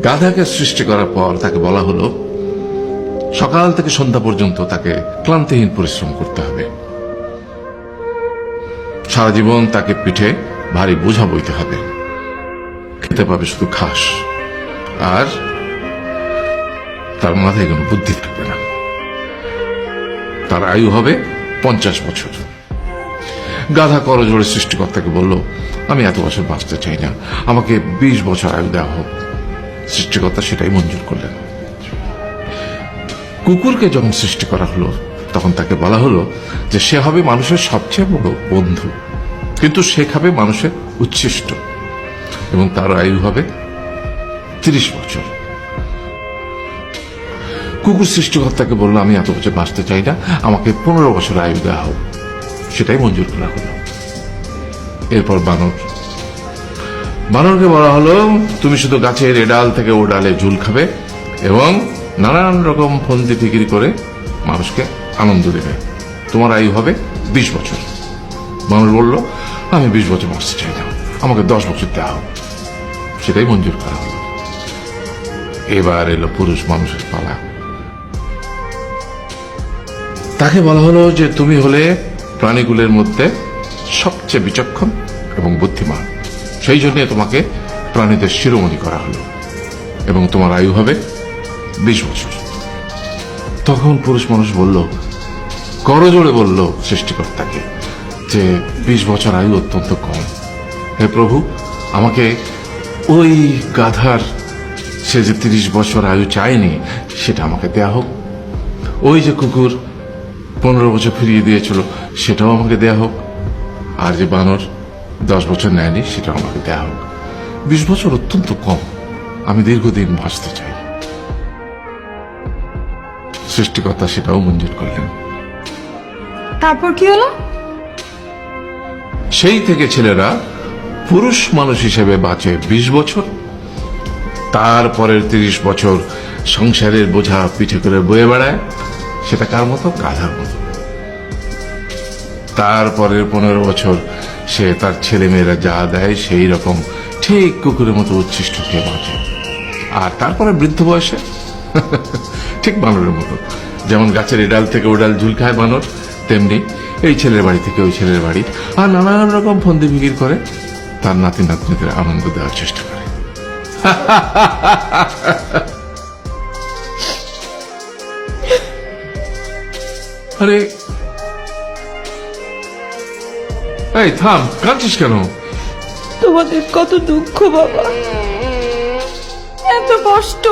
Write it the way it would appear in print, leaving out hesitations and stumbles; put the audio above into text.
গাধাকে সৃষ্টি করার পর তাকে বলা হলো সকাল থেকে সন্ধ্যা পর্যন্ত তাকে ক্লান্তিহীন পরিশ্রম করতে হবে, সারা জীবন তাকে পিঠে ভারী বোঝা বইতে হবে, খেতে পাবে শুধু ঘাস, আর তার মাথায় কোনো বুদ্ধি থাকবে না। তার আয়ু হবে 50 বছর। গাধা করজোড়ে সৃষ্টিকর্তাকে বলল, আমি এত বছর বাঁচতে চাই না, আমাকে 20 বছর আয়ু দেওয়া হোক। সৃষ্টিকর্তা সেটাই মঞ্জুর করলেন। কুকুরকে যখন সৃষ্টি করা হলো তখন তাকে বলা হলো যে সে হবে মানুষের সবচেয়ে বড় বন্ধু, কিন্তু সে খাবে মানুষের উচ্ছিষ্ট, এবং তার আয়ু হবে 30 বছর। কুকুর সৃষ্টিকর্তাকে বলল, আমি এত বছর বাঁচতে চাই না, আমাকে 15 বছর আয়ু দেওয়া হোক। সেটাই মঞ্জুর করা হলো। এরপর বানরকে বলা হলো, তুমি শুধু গাছের এ ডাল থেকে ও ডালে ঝুল খাবে এবং নানান রকম ফন্দি ফিকির করে মানুষকে আনন্দ দেবে, তোমার আয়ু হবে 20 বছর। বানর বলল, আমি 20 বছর বাঁচতে চাই না, আমাকে 10 বছর দেওয়া হোক। সেটাই মঞ্জুর করা হলো। এবার এলো পুরুষ মানুষের পালা। তাকে বলা হলো যে তুমি হলে প্রাণীগুলোর মধ্যে সবচেয়ে বিচক্ষণ এবং বুদ্ধিমান, সেই জন্য তোমাকে প্রাণীদের শিরোমণি করা হলো এবং তোমার আয়ু হবে 20 বছর। তখন পুরুষ মানুষ বলল, করজোড়ে বলল সৃষ্টিকর্তাকে যে 20 বছর আয়ু অত্যন্ত কম, হে প্রভু, আমাকে ওই গাধার সে যে 30 বছর আয়ু চায়নি সেটা আমাকে দেয়া হোক, ওই যে কুকুর 15 বছর ফিরিয়ে দিয়েছিল সেটাও আমাকে দেয়া হোক, আর যে বানর 10 বছর নেয়নি সেটাও আমাকে দেয়া হোক। 20 বছর অত্যন্ত কম, আমি দীর্ঘদিন বাঁচতে চাই। সৃষ্টিকর্তা সেটাও মঞ্জুর করলেন। তারপর কি হলো? সেই থেকে ছেলেরা পুরুষ মানুষ হিসেবে বাঁচে 20 বছর, তারপরের 30 বছর সংসারের বোঝা পিঠে করে বয়ে বেড়ায়, সেটা কার মতো? গাধার মতো। তারপরের 15 বছর সে তার ছেলে মেয়েরা যা দেয় সেই রকম ঠিক কুকুরের মতো উচ্ছিষ্ট খেয়ে বাঁচে। আর তারপরে বৃদ্ধ বয়সে ঠিক বানরের মতো, যেমন গাছের এডাল থেকে ওডাল ঝুল খায় বানর, তেমনি এই ছেলের বাড়ি থেকে ওই ছেলের বাড়ি, আর নানান রকম ফন্দি ফিকির করে তার নাতি নাতনিদের আনন্দ দেওয়ার চেষ্টা করে। আরে এই থাম, কাঁদছিস কেন? তোমাদের কত দুঃখ বাবা, এত কষ্ট।